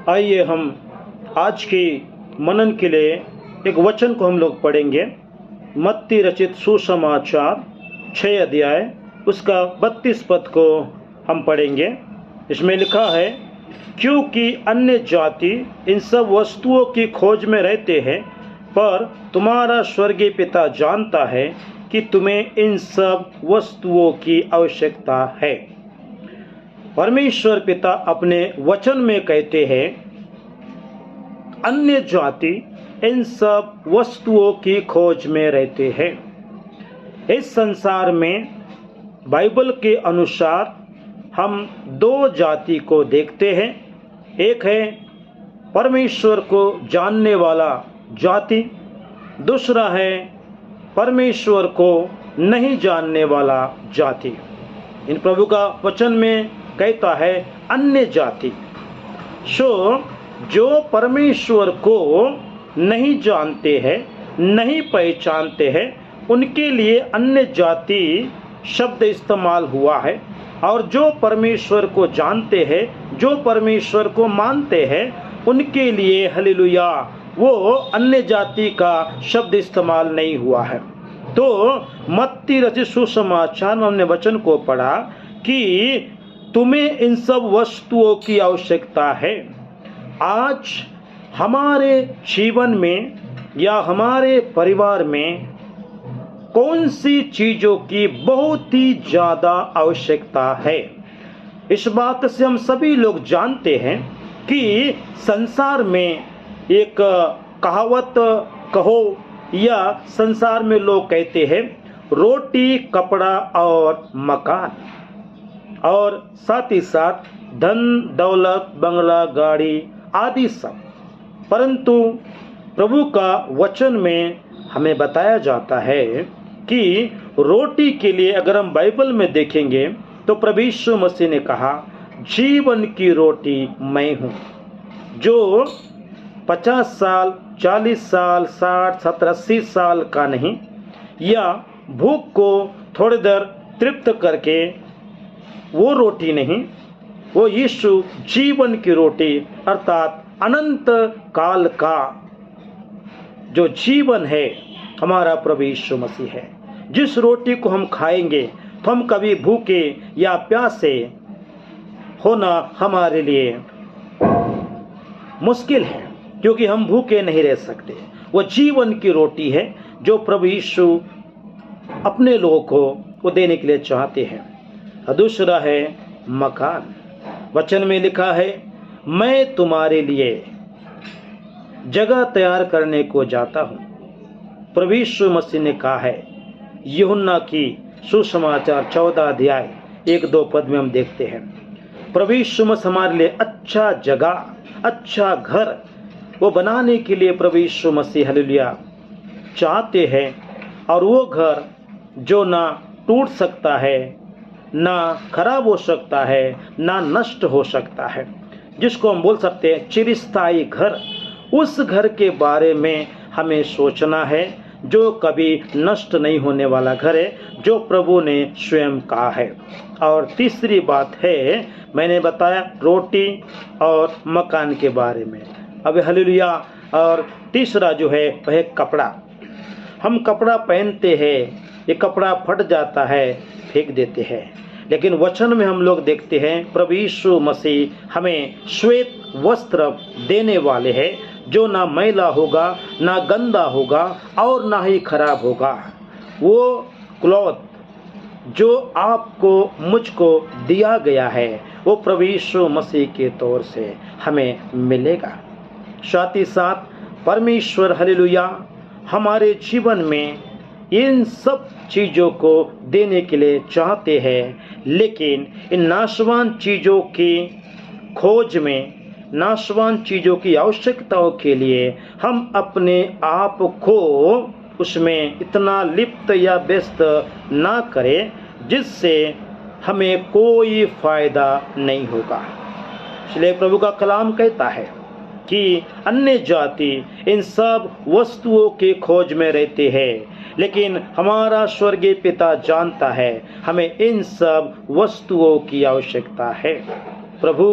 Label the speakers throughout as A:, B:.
A: आइए हम आज की मनन के लिए एक वचन को हम लोग पढ़ेंगे। मत्ती रचित सुसमाचार 6 अध्याय उसका 32 पद को हम पढ़ेंगे। इसमें लिखा है, क्योंकि अन्य जाति इन सब वस्तुओं की खोज में रहते हैं, पर तुम्हारा स्वर्गीय पिता जानता है कि तुम्हें इन सब वस्तुओं की आवश्यकता है। परमेश्वर पिता अपने वचन में कहते हैं, अन्य जाति इन सब वस्तुओं की खोज में रहते हैं। इस संसार में बाइबल के अनुसार हम दो जाति को देखते हैं। एक है परमेश्वर को जानने वाला जाति, दूसरा है परमेश्वर को नहीं जानने वाला जाति। इन प्रभु का वचन में कहता है अन्य जाति। जो परमेश्वर को नहीं जानते हैं, नहीं पहचानते हैं, उनके लिए अन्य जाति शब्द इस्तेमाल हुआ है। और जो परमेश्वर को जानते हैं, जो परमेश्वर को मानते हैं, उनके लिए हालेलुया वो अन्य जाति का शब्द इस्तेमाल नहीं हुआ है। तो मत्ती रचित सुसमाचार में हमने वचन को पढ़ा कि तुम्हें इन सब वस्तुओं की आवश्यकता है। आज हमारे जीवन में या हमारे परिवार में कौन सी चीज़ों की बहुत ही ज़्यादा आवश्यकता है? इस बात से हम सभी लोग जानते हैं कि संसार में एक कहावत कहो या संसार में लोग कहते हैं, रोटी, कपड़ा और मकान, और साथ ही साथ धन दौलत, बंगला, गाड़ी आदि सब। परंतु प्रभु का वचन में हमें बताया जाता है कि रोटी के लिए अगर हम बाइबल में देखेंगे तो प्रभु यीशु मसीह ने कहा, जीवन की रोटी मैं हूँ। जो 50 साल, 40 साल, 60, 70, 80 साल का नहीं, या भूख को थोड़ी देर तृप्त करके वो रोटी नहीं, वो यीशु जीवन की रोटी अर्थात अनंत काल का जो जीवन है हमारा प्रभु यीशु मसीह है। जिस रोटी को हम खाएंगे तो हम कभी भूखे या प्यासे होना हमारे लिए मुश्किल है, क्योंकि हम भूखे नहीं रह सकते। वो जीवन की रोटी है जो प्रभु यीशु अपने लोगों को वो देने के लिए चाहते हैं। दूसरा है मकान। वचन में लिखा है, मैं तुम्हारे लिए जगह तैयार करने को जाता हूँ। प्रभु यीशु मसीह ने कहा है, यूहन्ना की सुसमाचार 14 अध्याय 1-2 पद में हम देखते हैं, प्रभु यीशु मसीह हमारे लिए अच्छा जगह, अच्छा घर वो बनाने के लिए प्रभु यीशु मसीह हालेलुया चाहते हैं। और वो घर जो ना टूट सकता है, ना खराब हो सकता है, ना नष्ट हो सकता है, जिसको हम बोल सकते हैं चिरस्थायी घर। उस घर के बारे में हमें सोचना है, जो कभी नष्ट नहीं होने वाला घर है, जो प्रभु ने स्वयं कहा है। और तीसरी बात है, मैंने बताया रोटी और मकान के बारे में। अब हालेलुया। और तीसरा जो है वह है कपड़ा। हम कपड़ा पहनते हैं, ये कपड़ा फट जाता है, फेंक देते हैं। लेकिन वचन में हम लोग देखते हैं प्रभु यीशु मसीह हमें श्वेत वस्त्र देने वाले हैं, जो ना मैला होगा, ना गंदा होगा और ना ही खराब होगा। वो क्लॉथ जो आपको मुझको दिया गया है वो प्रभु यीशु मसीह के तौर से हमें मिलेगा। साथ ही साथ परमेश्वर हालेलुया हमारे जीवन में इन सब चीज़ों को देने के लिए चाहते हैं, लेकिन इन नाशवान चीज़ों की खोज में, नाशवान चीज़ों की आवश्यकताओं के लिए हम अपने आप को उसमें इतना लिप्त या व्यस्त ना करें जिससे हमें कोई फ़ायदा नहीं होगा। इसलिए प्रभु का कलाम कहता है कि अन्य जाति इन सब वस्तुओं की खोज में रहते हैं, लेकिन हमारा स्वर्गीय पिता जानता है हमें इन सब वस्तुओं की आवश्यकता है। प्रभु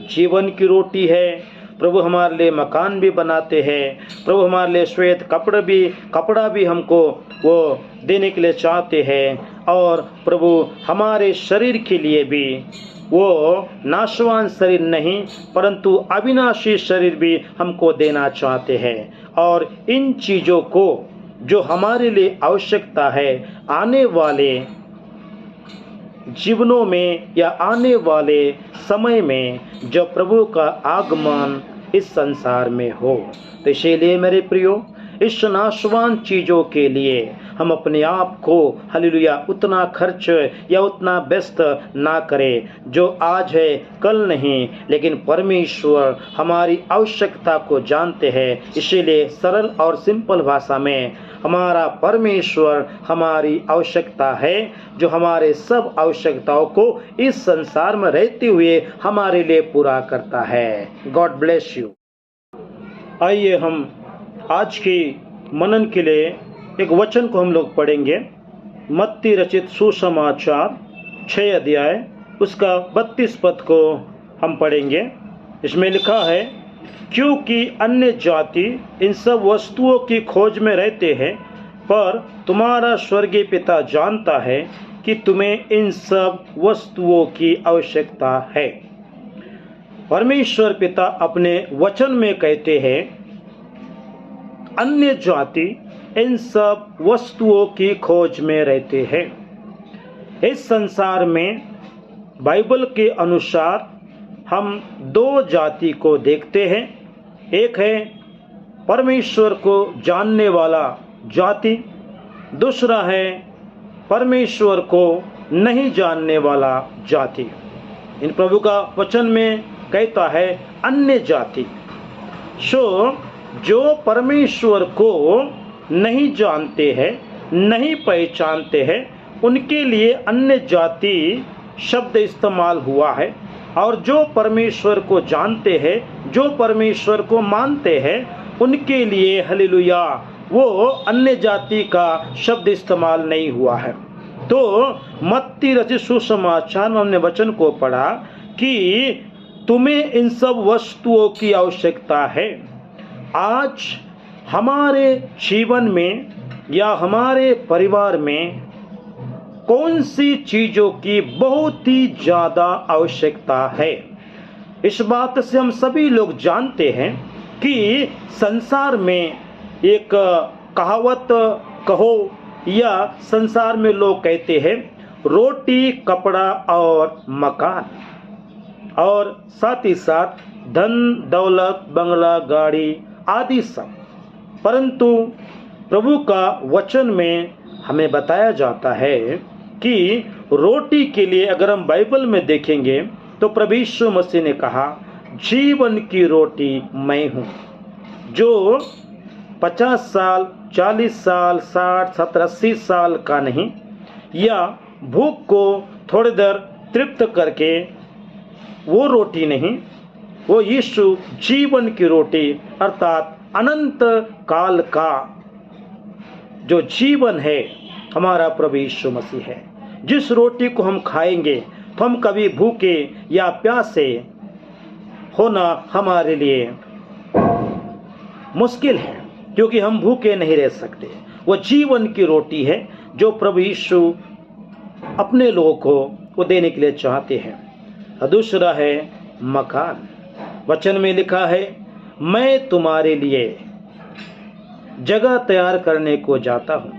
A: जीवन की रोटी है, प्रभु हमारे लिए मकान भी बनाते हैं, प्रभु हमारे लिए श्वेत कपड़ा भी हमको वो देने के लिए चाहते हैं। और प्रभु हमारे शरीर के लिए भी वो नाशवान शरीर नहीं परंतु अविनाशी शरीर भी हमको देना चाहते हैं। और इन चीज़ों को जो हमारे लिए आवश्यकता है आने वाले जीवनों में या आने वाले समय में जब प्रभु का आगमन इस संसार में हो, तो इसीलिए मेरे प्रियो इस नाशवान चीज़ों के लिए हम अपने आप को हालेलुया उतना खर्च या उतना व्यस्त ना करें जो आज है कल नहीं, लेकिन परमेश्वर हमारी आवश्यकता को जानते हैं। इसीलिए सरल और सिंपल भाषा में हमारा परमेश्वर हमारी आवश्यकता है, जो हमारे सब आवश्यकताओं को इस संसार में रहते हुए हमारे लिए पूरा करता है। God bless you. आइए हम आज की मनन के लिए एक वचन को हम लोग पढ़ेंगे। मत्ती रचित सुसमाचार 6 अध्याय उसका 32 पद को हम पढ़ेंगे। इसमें लिखा है, क्योंकि अन्य जाति इन सब वस्तुओं की खोज में रहते हैं, पर तुम्हारा स्वर्गीय पिता जानता है कि तुम्हें इन सब वस्तुओं की आवश्यकता है। परमेश्वर पिता अपने वचन में कहते हैं अन्य जाति इन सब वस्तुओं की खोज में रहते हैं। इस संसार में बाइबल के अनुसार हम 2 जाति को देखते हैं। एक है परमेश्वर को जानने वाला जाति, दूसरा है परमेश्वर को नहीं जानने वाला जाति। इन प्रभु का वचन में कहता है अन्य जाति। जो परमेश्वर को नहीं जानते हैं, नहीं पहचानते हैं, उनके लिए अन्य जाति शब्द इस्तेमाल हुआ है। और जो परमेश्वर को जानते हैं, जो परमेश्वर को मानते हैं, उनके लिए हालेलुया वो अन्य जाति का शब्द इस्तेमाल नहीं हुआ है। तो मत्ती रचित सुसमाचार में हमने वचन को पढ़ा कि तुम्हें इन सब वस्तुओं की आवश्यकता है। आज हमारे जीवन में या हमारे परिवार में कौन सी चीज़ों की बहुत ही ज़्यादा आवश्यकता है? इस बात से हम सभी लोग जानते हैं कि संसार में एक कहावत कहो या संसार में लोग कहते हैं रोटी, कपड़ा और मकान, और साथ ही साथ धन दौलत, बंगला, गाड़ी आदि सब। परंतु प्रभु का वचन में हमें बताया जाता है कि रोटी के लिए अगर हम बाइबल में देखेंगे तो प्रभु यीशु मसीह ने कहा जीवन की रोटी मैं हूँ। जो 50 साल, 40 साल, 60, 70, 80 साल का नहीं, या भूख को थोड़ी देर तृप्त करके वो रोटी नहीं, वो यीशु जीवन की रोटी अर्थात अनंत काल का जो जीवन है हमारा प्रभु यीशु मसीह है। जिस रोटी को हम खाएंगे तो हम कभी भूखे या प्यासे होना हमारे लिए मुश्किल है, क्योंकि हम भूखे नहीं रह सकते। वो जीवन की रोटी है जो प्रभु यीशु अपने लोगों को वो देने के लिए चाहते हैं। दूसरा है मकान। वचन में लिखा है मैं तुम्हारे लिए जगह तैयार करने को जाता हूँ।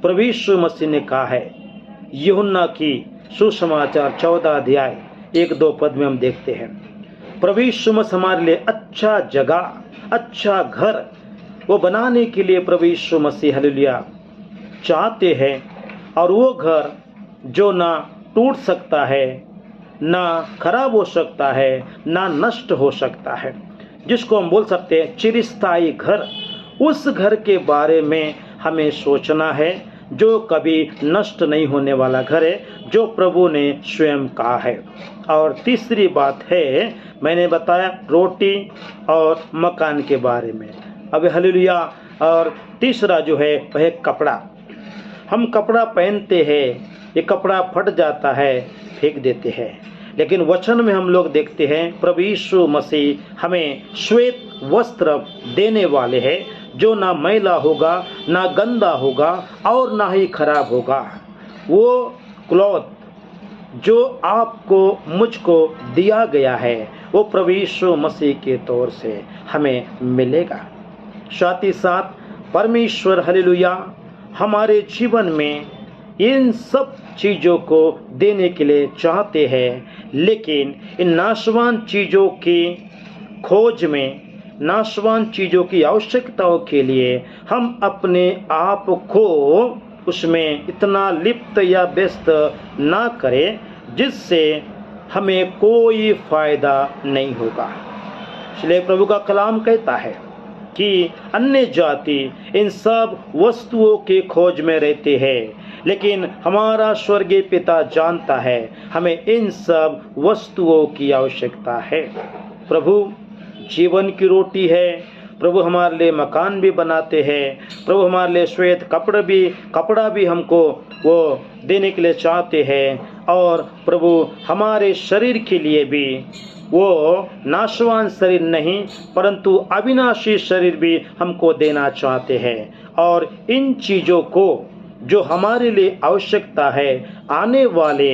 A: प्रभु यीशु मसीह ने कहा है, यूहन्ना की सुसमाचार 14 अध्याय 1-2 पद में हम देखते हैं प्रभु यीशु मसीह हमारे लिए अच्छा जगह, अच्छा घर वो बनाने के लिए प्रभु यीशु मसीह हालेलुया चाहते हैं। और वो घर जो ना टूट सकता है, ना खराब हो सकता है, ना नष्ट हो सकता है, जिसको हम बोल सकते हैं चिरस्थायी घर। उस घर के बारे में हमें सोचना है जो कभी नष्ट नहीं होने वाला घर है, जो प्रभु ने स्वयं कहा है। और तीसरी बात है, मैंने बताया रोटी और मकान के बारे में। अब हालेलुया। और तीसरा जो है वह है कपड़ा। हम कपड़ा पहनते हैं, ये कपड़ा फट जाता है, फेंक देते हैं, लेकिन वचन में हम लोग देखते हैं प्रभु यीशु मसीह हमें श्वेत वस्त्र देने वाले हैं, जो ना मैला होगा, ना गंदा होगा और ना ही खराब होगा। वो क्लॉथ जो आपको मुझको दिया गया है वो प्रभु यीशु मसीह के तौर से हमें मिलेगा। साथ ही साथ परमेश्वर हालेलुया हमारे जीवन में इन सब चीज़ों को देने के लिए चाहते हैं, लेकिन इन नाशवान चीज़ों की खोज में, नाशवान चीज़ों की आवश्यकताओं के लिए हम अपने आप को उसमें इतना लिप्त या व्यस्त ना करें जिससे हमें कोई फ़ायदा नहीं होगा। इसलिए प्रभु का कलाम कहता है कि अन्य जाति इन सब वस्तुओं के खोज में रहते हैं, लेकिन हमारा स्वर्गीय पिता जानता है हमें इन सब वस्तुओं की आवश्यकता है। प्रभु जीवन की रोटी है, प्रभु हमारे लिए मकान भी बनाते हैं, प्रभु हमारे लिए श्वेत कपड़ा भी हमको वो देने के लिए चाहते हैं, और प्रभु हमारे शरीर के लिए भी वो नाशवान शरीर नहीं परंतु अविनाशी शरीर भी हमको देना चाहते हैं। और इन चीज़ों को जो हमारे लिए आवश्यकता है आने वाले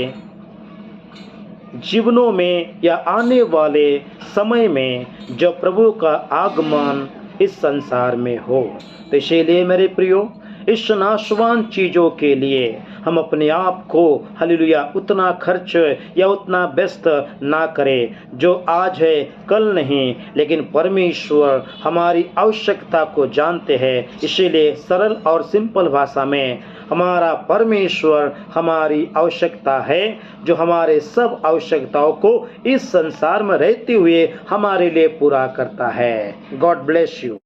A: जीवनों में या आने वाले समय में जब प्रभु का आगमन इस संसार में हो, तो इसीलिए मेरे प्रियो इस नाशवान चीज़ों के लिए हम अपने आप को हालेलुया उतना खर्च या उतना व्यस्त ना करें जो आज है कल नहीं, लेकिन परमेश्वर हमारी आवश्यकता को जानते हैं। इसीलिए सरल और सिंपल भाषा में हमारा परमेश्वर हमारी आवश्यकता है, जो हमारे सब आवश्यकताओं को इस संसार में रहते हुए हमारे लिए पूरा करता है। God bless you.